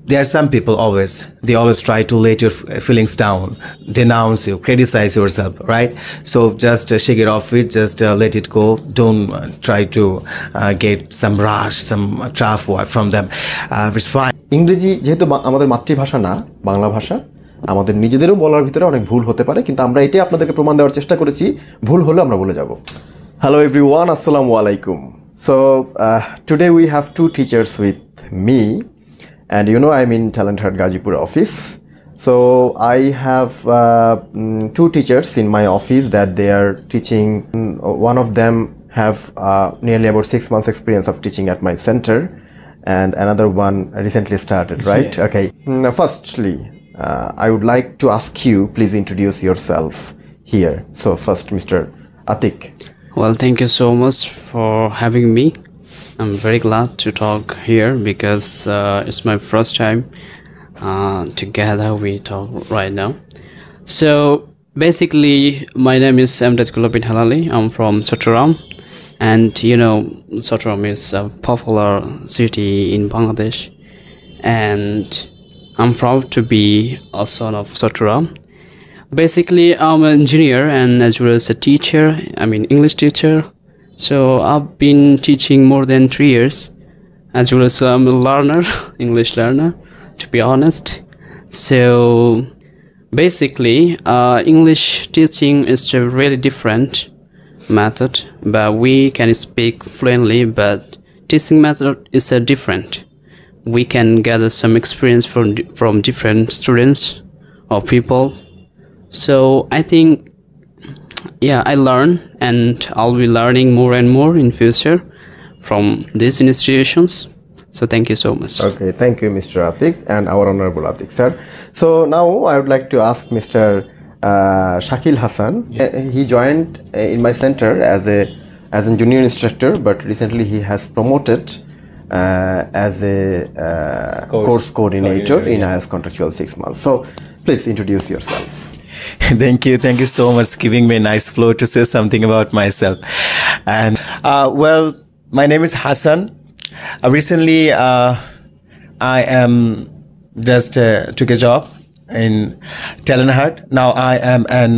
there are some people they always try to let your feelings down, denounce you, criticize yourself, right? So just shake it off it, just let it go. Don't try to get some rush, some tough word from them. It's fine. ইংরেজি যেহেতু আমাদের মাতৃভাষা না, বাংলা ভাষা, আমাদের নিজেদেরও বলার ভিতরে অনেক ভুল হতে পারে, কিন্তু আমরা এটাই আপনাদেরকে প্রমাণ দেওয়ার চেষ্টা করেছি, ভুল হলে আমরা বলে যাব। Hello everyone, assalamu alaikum. So today we have two teachers with me, and you know I'm in TalentHut Gazipur office. So I have two teachers in my office that they are teaching. One of them have nearly about 6 months experience of teaching at my center, and another one recently started, right? Yeah. Okay. Firstly, I would like to ask you, please introduce yourself here. So first, Mr. Atik. Well, thank you so much for having me. I'm very glad to talk here because it's my first time together we talk right now. So basically, my name is Amdadullah bin Halali. I'm from Uttara, and you know, Uttara is a popular city in Bangladesh, and I'm proud to be a son of Uttara. Basically, I'm an engineer and as well as a teacher. I'm an English teacher. So I've been teaching more than 3 years. As well as I'm a learner, English learner, to be honest. So basically, English teaching is a really different method, but we can speak fluently, but teaching method is a different. We can gather some experience from different students or people. So I think, yeah, I learn and I'll be learning more and more in future from these institutions. So thank you so much. Okay, thank you, Mr. Atik and our honorable Atik sir. So now I would like to ask Mr. Shakil Hassan. He joined in my center as a junior instructor, but recently he has promoted as a course coordinator in IELTS contractual 6 months. So please introduce yourself. Thank you so much giving me a nice floor to say something about myself. And well, my name is Hassan. Recently I am just took a job in TalentHut. Now I am an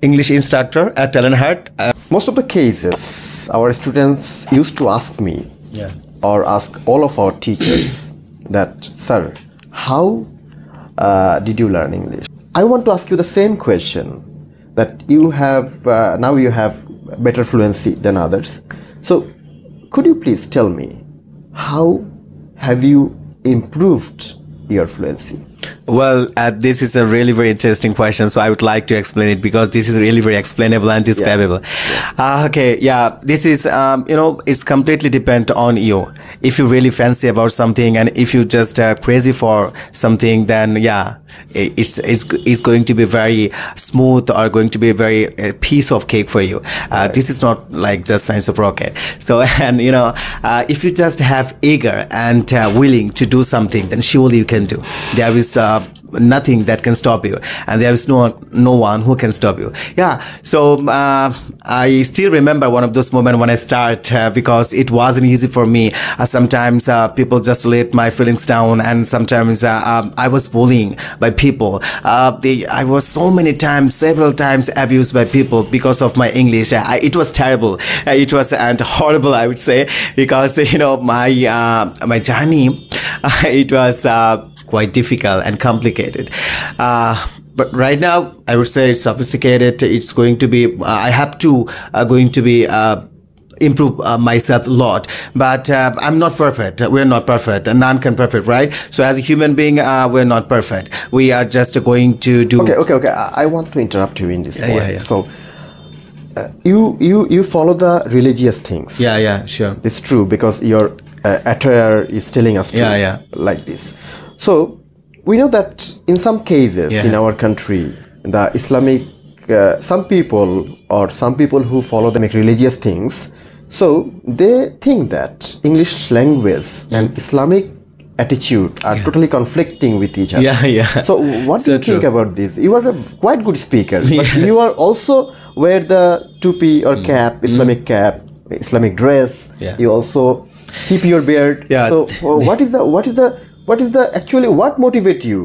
English instructor at TalentHut. Most of the cases our students used to ask me, or ask all of our teachers that, sir, how did you learn English? I want to ask you the same question, that you have now you have better fluency than others. So could you please tell me, how have you improved your fluency? Well, this is a really very interesting question, so I would like to explain it because this is really very explainable and describable. Okay, yeah, this is you know, it's completely depend on you. If you really fancy about something and if you just crazy for something, then yeah, it's going to be very smooth or going to be a very piece of cake for you. This is not like just science of rocket. So and you know, if you just have eager and willing to do something, then surely you can do. There is nothing that can stop you, and there is no one who can stop you. Yeah, so I still remember one of those moments when I start because it wasn't easy for me. Sometimes people just let my feelings down, and sometimes I was bullying by people. I was several times abused by people because of my English. It was terrible. It was and horrible, I would say, because you know, my journey it was quite difficult and complicated, but right now I would say it's sophisticated. It's going to be I have to going to be improve myself a lot, but I'm not perfect. We're not perfect, and none can perfect, right? So as a human being, we're not perfect. We are just going to do. Okay. I want to interrupt you in this point. Yeah. So you follow the religious things. Yeah, sure. It's true, because your attire is telling us to like this. So we know that in some cases in our country, the Islamic some people who follow the religious things, so they think that English language and Islamic attitude are totally conflicting with each other. So what do you think about this? You are a quite good speaker, but you are also wear the tupi or cap, Islamic cap, Islamic dress. You also keep your beard. So what is the what is the actually what motivate you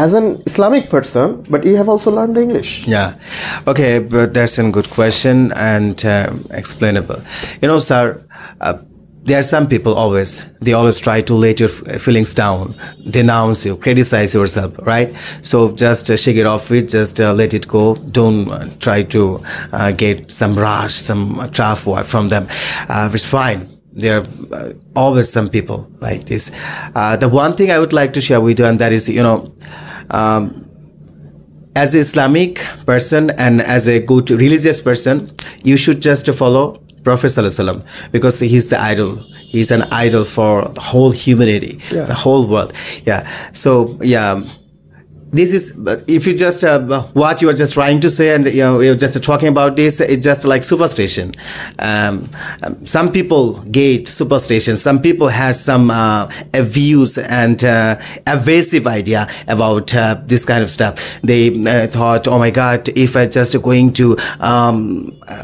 as an Islamic person, but you have also learned the English? Yeah, okay, but that's a good question and explainable. You know, sir, there are some people they always try to let your feelings down, denounce you, criticize yourself, right? So just shake it off it, just let it go. Don't try to get some rush, some tough word from them. It's fine. There are always some people like this. The one thing I would like to share with you, and that is, you know, as an Islamic person and as a good religious person, you should just follow Prophet ﷺ, because he's the idol. He's an idol for the whole humanity, the whole world. Yeah. So yeah, this is, if you just what you are just trying to say, and you know, you're just talking about this, it's just like superstition. Some people gate superstition. Some people have some views and evasive idea about this kind of stuff. They thought, oh my God, if I just going to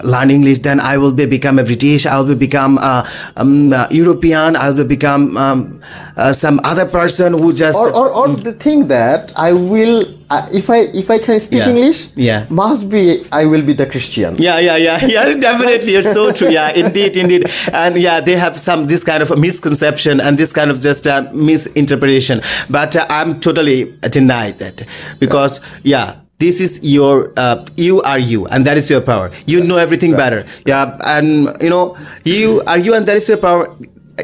learn English, then I will become a British, I will become European, I will become some other person who just or the thing that I will if I can speak English, must be I will be the Christian. Yeah, definitely, it's so true. Yeah, indeed, and yeah, they have this kind of a misconception and this kind of just misinterpretation. But I'm totally denied that, because this is your you are you, and that is your power. You know everything better. Yeah, and you know you are you, and that is your power.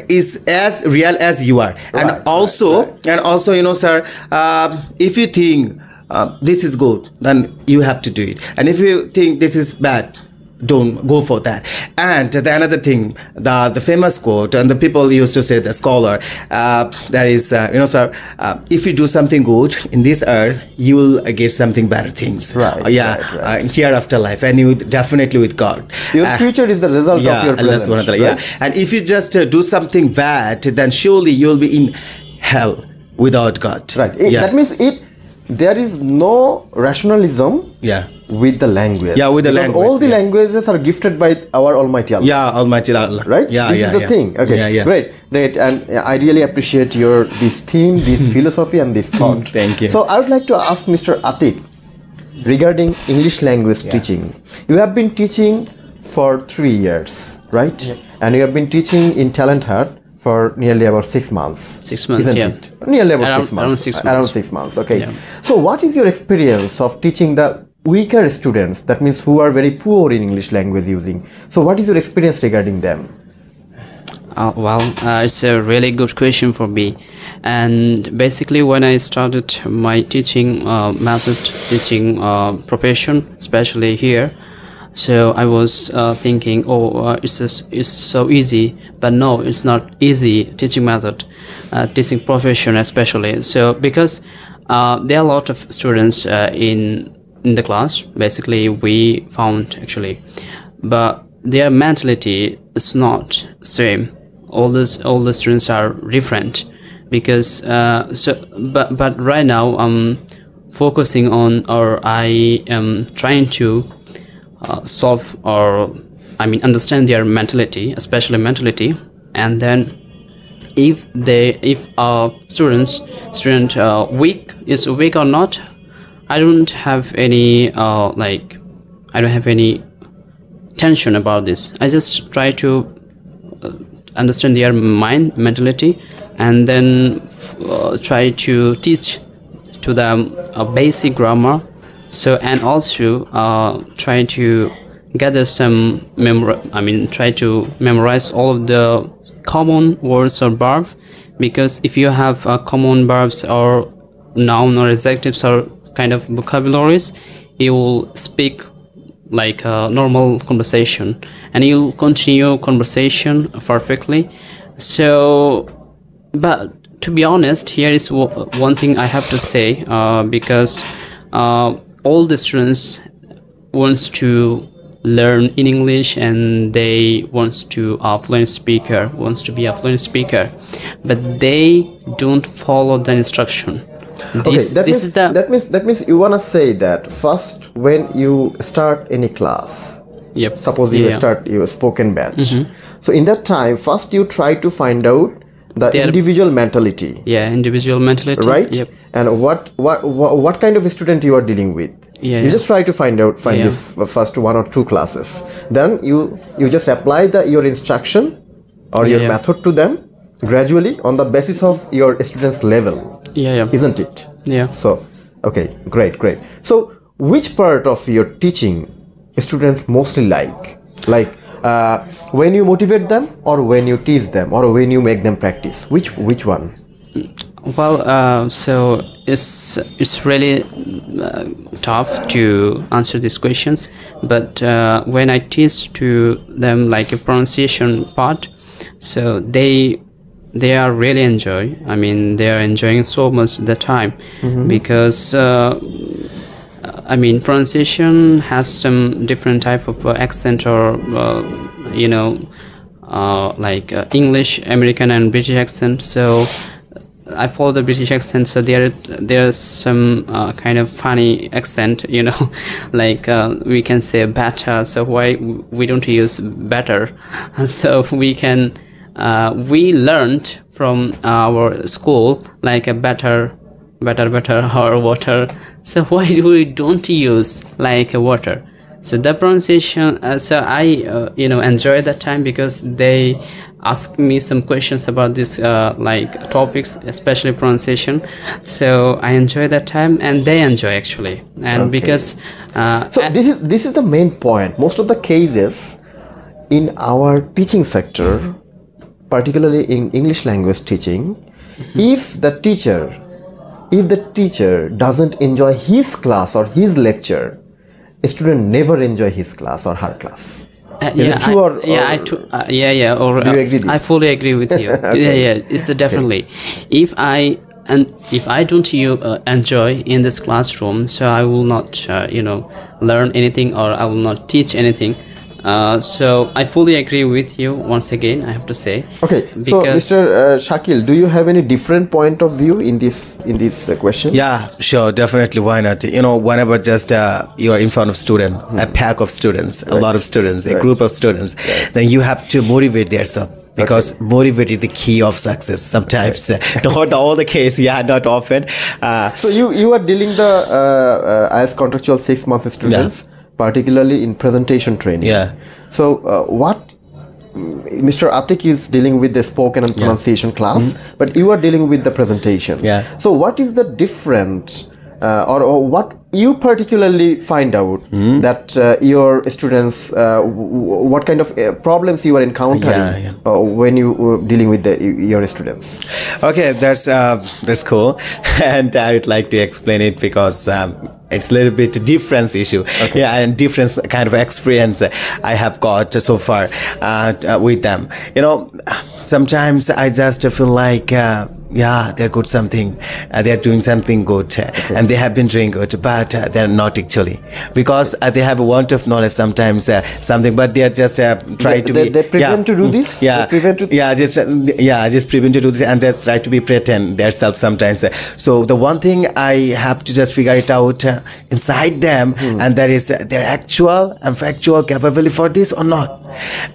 Is as real as you are. And also you know, sir, if you think this is good, then you have to do it, and if you think this is bad, don't go for that. And the another thing, the famous quote, and the people used to say, the scholar, that is, you know, sir, if you do something good in this earth, you will get something better things. Hereafter life, and you definitely with God. Your future is the result of your present. Right? And if you just do something bad, then surely you will be in hell without God. Right. That means there is no rationalism. With the language. With the language. All the languages are gifted by our Almighty Allah. Almighty Allah. Right? This is the thing. Okay. Great. And I really appreciate this theme, this philosophy, and this thought. Thank you. So I would like to ask Mr. Atik regarding English language teaching. You have been teaching for 3 years, right? And you have been teaching in TalentHut for nearly about 6 months. 6 months, isn't it? Nearly about 6 months. Around 6 months. Okay. So what is your experience of teaching the weaker students, that means who are very poor in English language using? So what is your experience regarding them? It's a really good question for me. And basically, when I started my teaching method, teaching profession, especially here, so I was thinking, it's so easy. But no, it's not easy teaching method, teaching profession especially. So because there are a lot of students in the class, basically we found actually, but their mentality is not same. All the students are different, because but right now I'm focusing on, or I am trying to solve, or I mean understand their mentality, especially mentality. And then if our student is weak or not, I don't have any I don't have any tension about this. I just try to understand their mentality, and then try to teach to them a basic grammar. So, and also try to gather some try to memorize all of the common words or verbs, because if you have common verbs or noun or adjectives or kind of vocabularies, you will speak like a normal conversation, and you'll continue conversation perfectly. So, but to be honest, here is one thing I have to say, because all the students wants to learn in English, and they wants to be a fluent speaker, but they don't follow the instruction. That means you wanna say that first, when you start any class, suppose you start your spoken batch. So in that time, first you try to find out The individual mentality. Yeah, individual mentality. Right? Yep. And what kind of student you are dealing with? Yeah, you just try to find this first 1 or 2 classes. Then you just apply your instruction or your method to them gradually on the basis of your student's level. Yeah. Isn't it? Yeah. So, okay, great. So, which part of your teaching students mostly like? Like when you motivate them, or when you tease them, or when you make them practice? Which one? Well, so it's really tough to answer these questions, but when I teach to them like a pronunciation part, so they are really enjoy. I mean, they are enjoying so much the time, because I mean, pronunciation has some different type of accent, or like English, American, and British accent. So I follow the British accent, so there's some kind of funny accent, like we can say better. So why we don't use better? So we learned from our school like a better or water. So why we don't use like a water? So the pronunciation, so I enjoy that time, because they ask me some questions about this like topics, especially pronunciation. So I enjoy that time, and they enjoy actually. And because so this is the main point. Most of the cases in our teaching sector, particularly in English language teaching, if the teacher doesn't enjoy his class or his lecture, a student never enjoy his class or her class. Is it true, or do you agree? I fully agree with you. Okay. It's definitely. If I don't enjoy in this classroom, so I will not learn anything, or I will not teach anything. So I fully agree with you. Once again, I have to say. Okay. So, Mr. Shakil, do you have any different point of view in this question? Yeah, sure, definitely. Why not? Whenever just you are in front of student, a pack of students, a lot of students, a group of students, then you have to motivate yourself. Because motivate is the key of success. Sometimes, not all the case, not often. So you are dealing as contractual 6 months students. Yeah. Particularly in presentation training. Yeah. So what Mr. Atik is dealing with the spoken and pronunciation class, but you are dealing with the presentation. Yeah. So what is the difference, or what you particularly find out that your students, what kind of problems you are encountering when you dealing with your students? Okay, that's cool, and I would like to explain it because it's a little bit different issue, and different kind of experience I have got so far with them. Sometimes I just feel like they're good something, they're doing something good, and they have been doing good, but they're not actually, because they have a want of knowledge sometimes, something, but they're just try to be. They prevent to do this. Just prevent to do this, and just try to be pretend themselves sometimes. So the one thing I have to just figure it out inside them, and that is their actual and factual capability for this or not.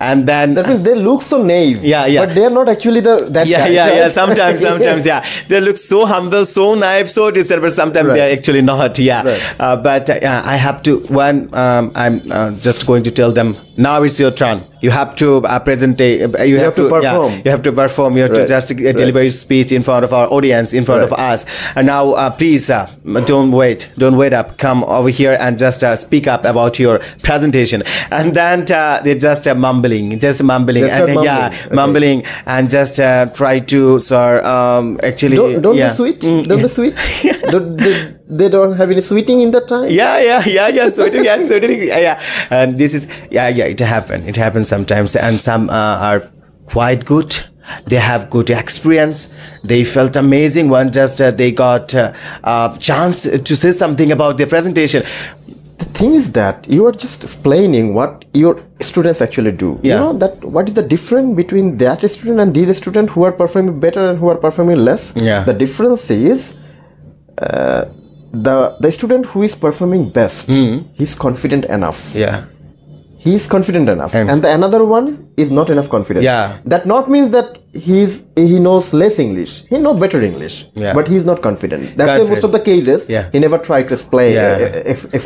And then that means they look so naive, but they are not actually sometimes they look so humble, so naive, so distant, but sometimes they are actually not. But I have to, when I'm just going to tell them, now it's your turn, you have to present, you have to perform, you have to just deliver your speech in front of our audience, in front of us. And now please don't wait up, come over here and just speak up about your presentation. And then they just mumbling and mumbling and just try to actually don't be sweet. Don't be sweet. They don't have any sweeting in that time. Sweeting. And this is it happens sometimes, and some are quite good. They have good experience. They felt amazing when just they got a chance to say something about their presentation. The thing is that you are just explaining what your students actually do. You know that what is the difference between that student and these students who are performing better and who are performing less? The difference is the student who is performing best, he's confident enough. He is confident enough, and the another one is not enough confident. That not means that he is he knows less English. He knows better English, but he's not confident. That's why most of the cases he never tried to explain.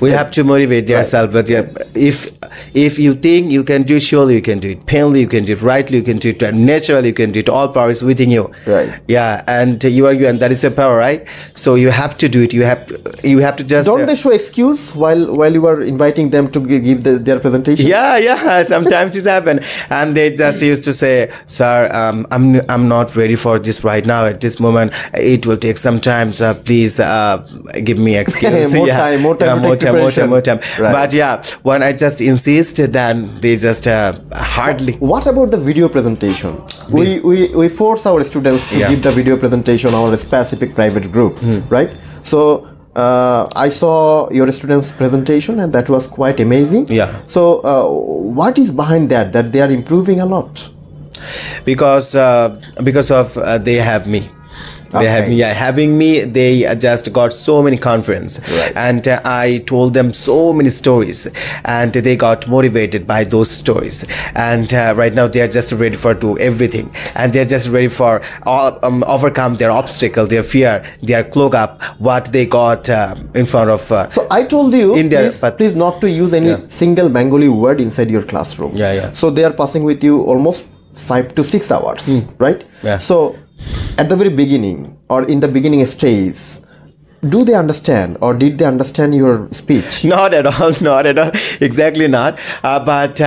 We have to motivate yourself. But if you think you can do it, surely you can do it. Plainly you can do it. Rightly you can do it. Naturally you can do it. All power is within you. Right. Yeah, and you are you, and that is your power, right? So you have to do it. You have to just. Don't they show excuse while you are inviting them to give their presentation? Yeah. Sometimes this happen, and they just used to say, "Sir, I'm not ready for this right now. At this moment, it will take some time. So please give me excuse." more time. Right. But when I just insist, then they just hardly. What about the video presentation? We force our students to give the video presentation on a specific private group, right? So I saw your students' presentation, and that was quite amazing. Yeah. So what is behind that they are improving a lot? Because of they have me. They have me. Having me, they just got so many confidence, and I told them so many stories, and they got motivated by those stories. And right now, they are just ready for do everything, and they are just ready for overcome their obstacle, their fear, their clog up what they got in front of. So I told you, please not to use any single Bengali word inside your classroom. So they are passing with you almost 5 to 6 hours, right? So at the very beginning or in the beginning stage, do they understand or did they understand your speech? Not at all. Exactly not. But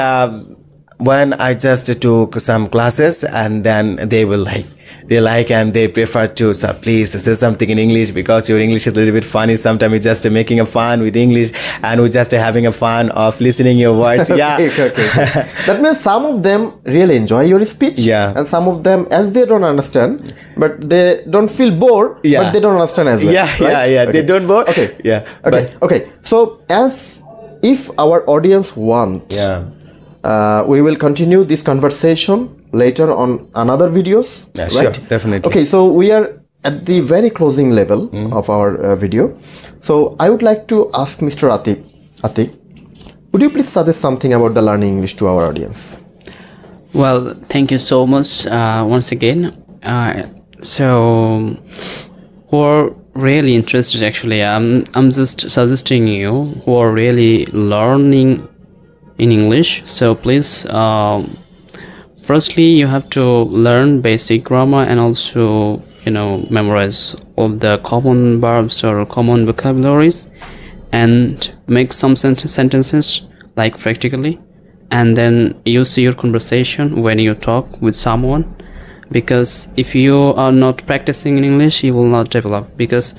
when I just took some classes, and then they will and they prefer to, sir, please say something in English, because your English is a little bit funny. Sometimes we're just making a fun with English, and we're just having a fun of listening your words. Okay. That means some of them really enjoy your speech, and some of them, as they don't understand, but they don't feel bored, but they don't understand as well. Okay. They don't bore. Okay. So as if our audience wants, we will continue this conversation later on another videos, right? Sure, definitely. Okay, so we are at the very closing level of our video. So I would like to ask Mr. Atik, would you please suggest something about the learning English to our audience? Well, thank you so much once again. So who are really interested, actually, I'm just suggesting you who are really learning in English. So please, firstly, you have to learn basic grammar, and also memorize all the common verbs or common vocabularies, and make some sentences like practically, and then use your conversation when you talk with someone, because if you are not practicing in English, you will not develop, because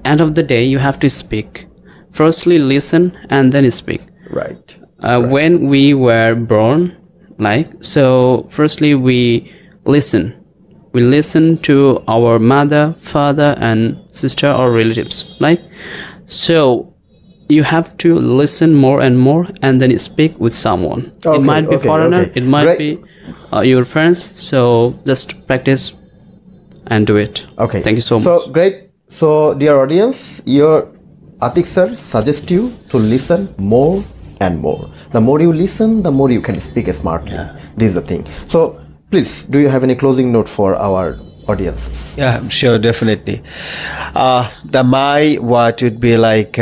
end of the day you have to speak. Firstly listen and then speak. Right. When we were born, so firstly we listen to our mother, father, and sister or relatives, so you have to listen more and more, and then speak with someone. It might be foreigner, it might be your friends, so just practice and do it. Okay, thank you so much. So great. So dear audience, your Atik sir suggests you to listen more and more. The more you listen, the more you can speak smartly. This is the thing. So please, do you have any closing note for our audiences? Yeah, sure, definitely. My word would be like,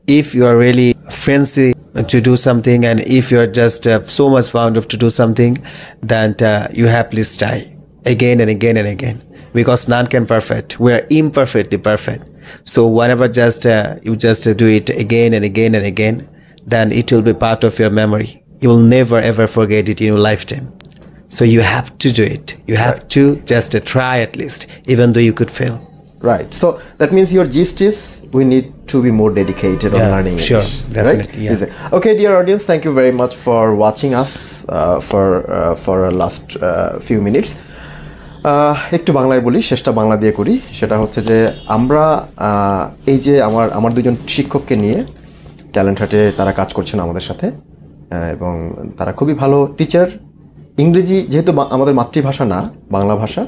if you are really fancy to do something, and if you are just so much fond of to do something, then you have to try again and again and again, because none can perfect. We are imperfectly perfect. So whenever you just do it again and again and again, then it will be part of your memory. You will never ever forget it in your lifetime. So you have to do it. You have to just try at least, even though you could fail. Right. So that means your gist is we need to be more dedicated on learning English. Sure, definitely. Right? Okay, dear audience, thank you very much for watching us for last few minutes. একটু বাংলায় বলি, শেষটা বাংলা দিয়ে করি। সেটা হচ্ছে যে আমরা এই যে আমার দুজন শিক্ষককে নিয়ে TalentHut-এ তারা কাজ করছেন আমাদের সাথে, এবং তারা খুবই ভালো টিচার। ইংরেজি যেহেতু আমাদের মাতৃভাষা না, বাংলা ভাষা,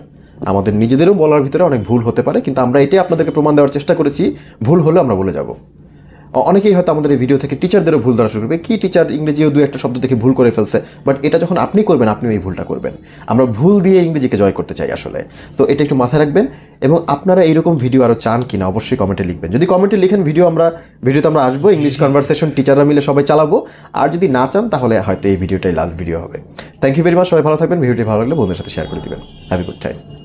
আমাদের নিজেদেরও বলার ভিতরে অনেক ভুল হতে পারে, কিন্তু আমরা এটাই আপনাদেরকে প্রমাণ দেওয়ার চেষ্টা করেছি, ভুল হলে আমরা বলে যাব। অনেকেই হয়তো আমাদের এই ভিডিও থেকে টিচারদেরও ভুল ধরা শুরু করবে, কি টিচার ইংরেজিও দু একটা শব্দ দেখে ভুল করে ফেলছে, বাট এটা যখন আপনি করবেন আপনিও এই ভুলটা করবেন। আমরা ভুল দিয়ে ইংরেজিকে জয় করতে চাই আসলে, তো এটা একটু মাথায় রাখবেন। এবং আপনারা এইরকম ভিডিও আরও চান কিনা অবশ্যই কমেন্টে লিখবেন। যদি কমেন্টে লিখেন ভিডিওতে আমরা আসবো, ইংলিশ কনভারসেশন টিচাররা মিলে সবাই চালাবো। আর যদি না চান তাহলে হয়তো এই ভিডিওটাই লাস্ট ভিডিও হবে। থ্যাংক ইউ ভেরি মাচ, সবাই ভালো থাকবেন। ভিডিওটি ভালো লাগলে বন্ধুদের সাথে শেয়ার করে দিবেন। Have a good time.